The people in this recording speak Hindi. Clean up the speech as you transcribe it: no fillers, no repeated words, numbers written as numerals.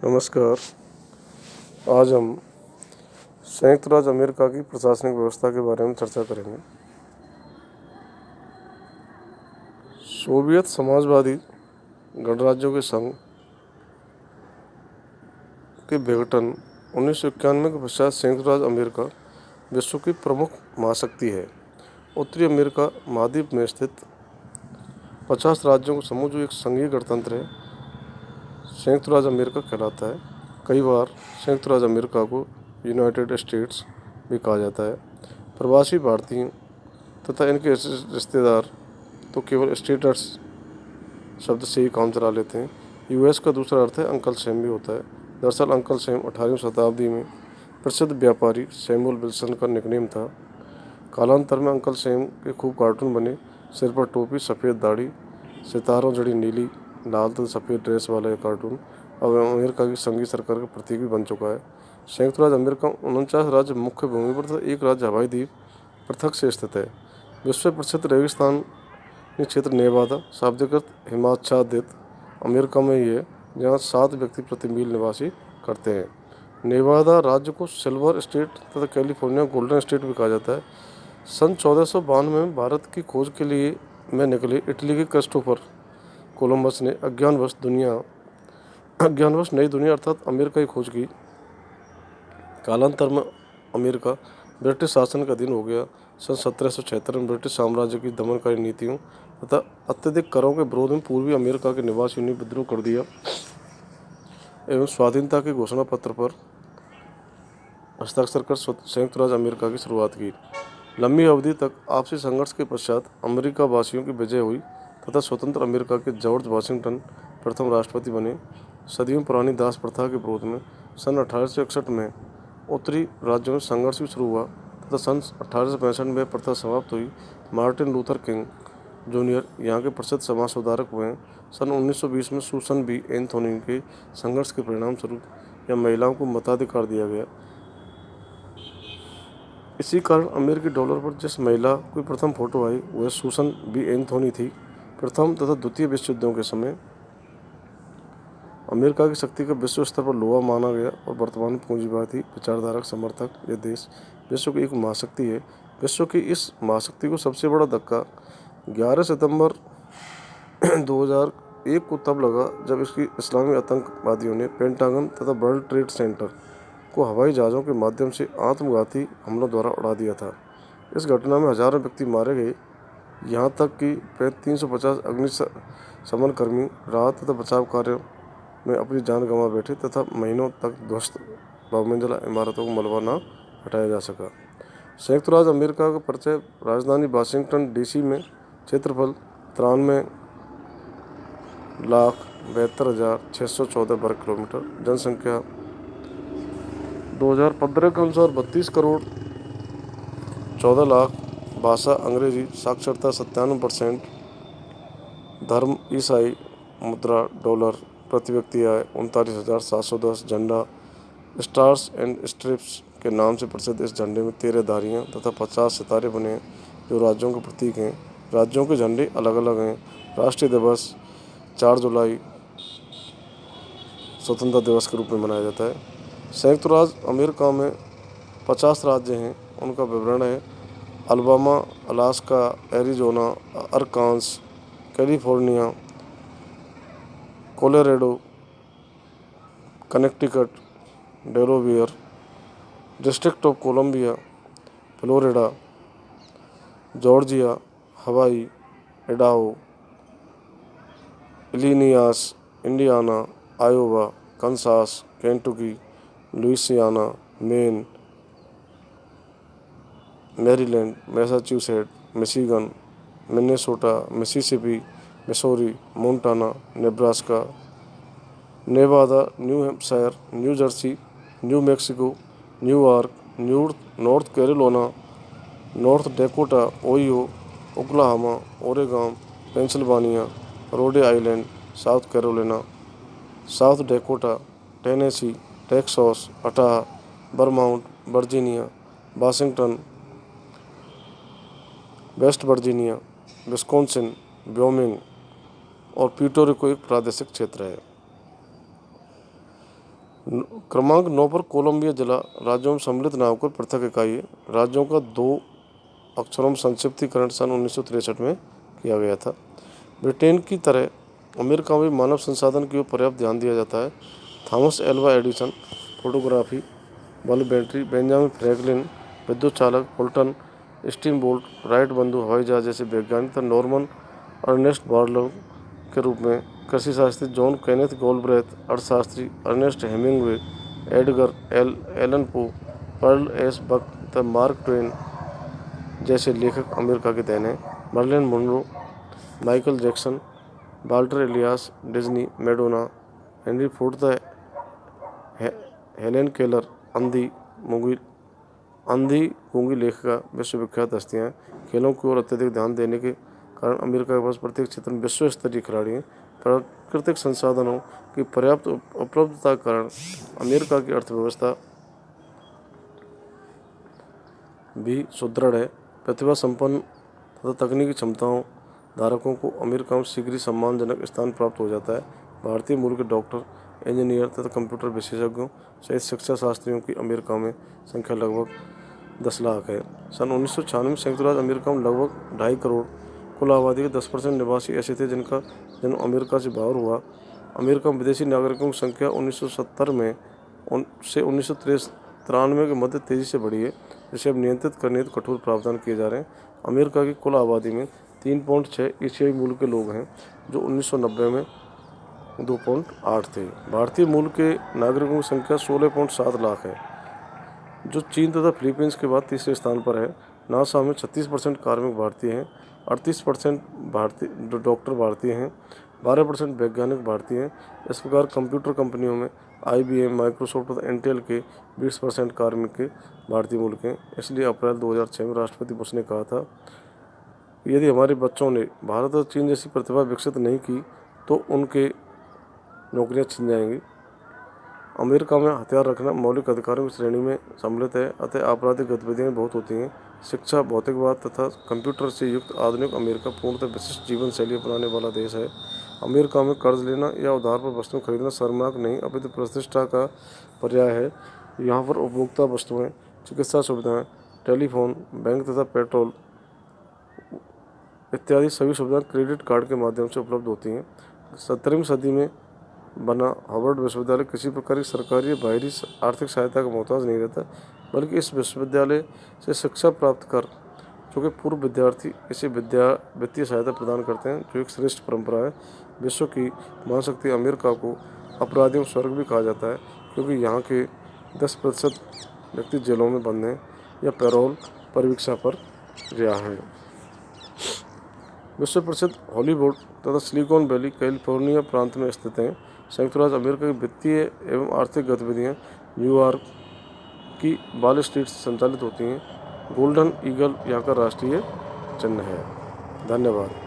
नमस्कार। आज हम संयुक्त राज्य अमेरिका की प्रशासनिक व्यवस्था के बारे में चर्चा करेंगे। सोवियत समाजवादी गणराज्यों के संघ के विघटन 1991 के पश्चात संयुक्त राज्य अमेरिका विश्व की प्रमुख महाशक्ति है। उत्तरी अमेरिका महाद्वीप में स्थित 50 राज्यों का समूह जो एक संघीय गणतंत्र है, संयुक्त राज्य अमेरिका कहलाता है। कई बार संयुक्त राज्य अमेरिका को यूनाइटेड स्टेट्स भी कहा जाता है। प्रवासी भारतीयों तथा इनके रिश्तेदार तो केवल स्टेटस शब्द से ही काम चला लेते हैं। यूएस का दूसरा अर्थ है अंकल सैम भी होता है। दरअसल अंकल सैम 18वीं शताब्दी में प्रसिद्ध व्यापारी सैमुअल विल्सन का निकनेम था। कालांतर में अंकल सैम के खूब कार्टून बने। सिर पर टोपी, सफ़ेद दाढ़ी, सितारों जड़ी नीली लाल तथा सफ़ेद ड्रेस वाला यह कार्टून अब अमेरिका की संघीय सरकार का प्रतीक भी बन चुका है। संयुक्त राज्य अमेरिका 49 राज्य मुख्य भूमि पर तथा एक राज्य हवाई द्वीप पृथक से स्थित है। विश्व प्रसिद्ध रेगिस्तानी क्षेत्र नेवादा शाब्दिक अर्थ हिमाच्छादित अमेरिका में ही है, जहाँ 7 व्यक्ति प्रति मील निवासी करते हैं। नेवादा राज्य को सिल्वर स्टेट तथा कैलिफोर्निया गोल्डन स्टेट भी कहा जाता है। सन 1492 में भारत की खोज के लिए में निकले इटली के क्रिस्टोफर कोलंबस ने अज्ञानवश नई दुनिया अर्थात अमेरिका की खोज की। कालांतर में अमेरिका ब्रिटिश शासन का अधीन हो गया। सन 1776 में ब्रिटिश साम्राज्य की दमनकारी नीतियों तथा अत्यधिक करों के विरोध में पूर्वी अमेरिका के निवासियों ने विद्रोह कर दिया एवं स्वाधीनता के घोषणा पत्र पर हस्ताक्षर कर संयुक्त राज्य अमेरिका की शुरुआत की। लंबी अवधि तक आपसी संघर्ष के पश्चात अमेरिका वासियों की विजय हुई तथा स्वतंत्र अमेरिका के जॉर्ज वाशिंगटन प्रथम राष्ट्रपति बने। सदियों पुरानी दास प्रथा के विरोध में सन 1861 में उत्तरी राज्यों में संघर्ष भी शुरू हुआ तथा सन 1865 में प्रथा समाप्त हुई। मार्टिन लूथर किंग जूनियर यहाँ के प्रसिद्ध समाज सुधारक हुए। सन 1920 में सुसन बी एंथोनी के संघर्ष के परिणाम स्वरूप यह महिलाओं को मताधिकार दिया गया। इसी कारण अमेरिकी डॉलर पर जिस महिला की प्रथम फोटो आई वह सुसन बी एंथोनी थी। प्रथम तथा द्वितीय विश्व युद्धों के समय अमेरिका की शक्ति का विश्व स्तर पर लोहा माना गया और वर्तमान पूंजीवादी विचारधारा का समर्थक यह देश विश्व की एक महाशक्ति है। विश्व की इस महाशक्ति को सबसे बड़ा धक्का 11 सितंबर 2001 को तब लगा जब इसकी इस्लामी आतंकवादियों ने पेंटागन तथा वर्ल्ड ट्रेड सेंटर को हवाई जहाज़ों के माध्यम से आत्मघाती हमलों द्वारा उड़ा दिया था। इस घटना में हजारों व्यक्ति मारे गए, यहाँ तक कि 350 अग्निशमन कर्मी राहत तथा बचाव कार्यों में अपनी जान गंवा बैठे तथा महीनों तक ध्वस्त बहुमंजिला इमारतों को मलबा न हटाया जा सका। संयुक्त राज्य अमेरिका का परिचय राजधानी वाशिंगटन डीसी में क्षेत्रफल 93,72,614 वर्ग किलोमीटर, जनसंख्या 2015 के अनुसार 32 करोड़ 14 लाख, भाषा अंग्रेजी, साक्षरता 97%, धर्म ईसाई, मुद्रा डॉलर, प्रति व्यक्ति आय 39,710, झंडा स्टार्स एंड स्ट्रिप्स के नाम से प्रसिद्ध इस झंडे में 13 धारियाँ तथा 50 सितारे बने हैं जो राज्यों के प्रतीक हैं। राज्यों के झंडे अलग अलग हैं। राष्ट्रीय दिवस 4 जुलाई स्वतंत्रता दिवस के रूप में मनाया जाता है। संयुक्त राज्य अमेरिका में 50 राज्य हैं। उनका विवरण है: Alabama, Alaska, Arizona, Arkansas, California, Colorado, Connecticut, Delaware, District of Columbia, Florida, Georgia, Hawaii, Idaho, Illinois, Indiana, Iowa, Kansas, Kentucky, Louisiana, Maine, Maryland, Massachusetts, Michigan, Minnesota, Mississippi, Missouri, Montana, Nebraska, Nevada, New Hampshire, New Jersey, New Mexico, New York, North Carolina, North Dakota, Ohio, Oklahoma, Oregon, Pennsylvania, Rhode Island, South Carolina, South Dakota, Tennessee, Texas, Utah, Vermont, Virginia, Washington, West Virginia, Wisconsin, Wyoming और प्यूर्टो रिको एक प्रादेशिक क्षेत्र है। क्रमांक 9 पर कोलंबिया जिला राज्यों में सम्मिलित नाम को पृथक इकाई है। राज्यों का 2 अक्षरों में संक्षिप्तीकरण सन 1963 में किया गया था। ब्रिटेन की तरह अमेरिका में मानव संसाधन की ओर पर्याप्त ध्यान दिया जाता है। Thomas Alva Edison photography, bulb battery, Benjamin Franklin विद्युत चालक, फुल्टन स्टीमबोट, राइट बंधु हवाई जहाज जैसे वैज्ञानिक तथा नॉर्मन अर्नेस्ट बार्लोव के रूप में कृषि शास्त्री, जॉन केनेथ गोल्डब्रेथ अर्थशास्त्री, Ernest Hemingway, Edgar Allan Poe, Pearl S Buck तथा मार्क ट्वेन जैसे लेखक अमेरिका के देन हैं। Marilyn Monroe, Michael Jackson, Walter Elias, Disney, Madonna, Henry Ford तथा हेलेन केलर अंधी गूंगी लेखिका विश्वविख्यात हस्तियाँ हैं। खेलों की ओर अत्यधिक ध्यान देने के कारण अमेरिका के पास प्रत्येक क्षेत्र में विश्व स्तरीय खिलाड़ी हैं। प्राकृतिक संसाधनों की पर्याप्त उपलब्धता के कारण अमेरिका की अर्थव्यवस्था भी सुदृढ़ है। प्रतिभा संपन्न तथा तकनीकी क्षमताओं धारकों को अमेरिका में शीघ्र ही सम्मानजनक स्थान प्राप्त हो जाता है। भारतीय मूल के डॉक्टर, इंजीनियर तथा कंप्यूटर विशेषज्ञों सहित शिक्षा शास्त्रियों की अमेरिका में संख्या लगभग 10 लाख है। सन 1996 में संयुक्त राज्य अमेरिका में लगभग 2.5 करोड़ कुल आबादी के 10% निवासी ऐसे थे जिनका जन्म अमेरिका से बाहर हुआ। अमेरिका में विदेशी नागरिकों की संख्या 1970 में से 1993 के मध्य तेजी से बढ़ी है, जिसे अब नियंत्रित करने हेतु कठोर प्रावधान किए जा रहे हैं। अमेरिका की कुल आबादी में 3.6 एशियाई मूल के लोग हैं, जो 1990 में 2.8 थे। भारतीय मूल के नागरिकों की संख्या 16.7 लाख है, जो चीन तथा फिलीपींस के बाद तीसरे स्थान पर है। नासा में 36% कार्मिक भारतीय हैं, 38% भारतीय डॉक्टर भारतीय हैं, 12% वैज्ञानिक भारतीय हैं। इस प्रकार कंप्यूटर कंपनियों में IBM, माइक्रोसॉफ्ट तथा इंटेल के 20% कार्मिक के भारतीय मूल के हैं। इसलिए अप्रैल 2006 में राष्ट्रपति बुश ने कहा था, यदि हमारे बच्चों ने भारत और चीन जैसी प्रतिभा विकसित नहीं की तो उनके नौकरियां छिन जाएंगी। अमेरिका में हथियार रखना मौलिक अधिकारों की श्रेणी में सम्मिलित है, अतः आपराधिक गतिविधियां बहुत होती हैं। शिक्षा, भौतिकवाद तथा कंप्यूटर से युक्त आधुनिक अमेरिका पूर्णतः विशिष्ट जीवन शैली अपनाने वाला देश है। अमेरिका में कर्ज लेना या उधार पर वस्तुएं खरीदना शर्मनाक नहीं अपितु प्रतिष्ठा का पर्याय है। यहाँ पर उपभोक्ता वस्तुएं, चिकित्सा सुविधाएं, टेलीफोन, बैंक तथा पेट्रोल इत्यादि सभी सुविधाएं क्रेडिट कार्ड के माध्यम से उपलब्ध होती हैं। 17वीं सदी में बना हार्वर्ड विश्वविद्यालय किसी प्रकार की सरकारी या बाहरी आर्थिक सहायता का मोहताज नहीं रहता, बल्कि इस विश्वविद्यालय से शिक्षा प्राप्त कर चुके पूर्व विद्यार्थी इसे वित्तीय सहायता प्रदान करते हैं, जो एक श्रेष्ठ परंपरा है। विश्व की महाशक्ति अमेरिका को अपराधियों स्वर्ग भी कहा जाता है, क्योंकि यहाँ के 10% व्यक्ति जेलों में बंद हैं या पैरोल परिवीक्षा पर रिहा हैं। विश्व प्रसिद्ध हॉलीवुड तथा सिलिकॉन वैली कैलिफोर्निया प्रांत में स्थित हैं। संयुक्त राज्य अमेरिका की वित्तीय एवं आर्थिक गतिविधियाँ न्यूयॉर्क की वॉल स्ट्रीट से संचालित होती हैं। गोल्डन ईगल यहाँ का राष्ट्रीय चिन्ह है। धन्यवाद।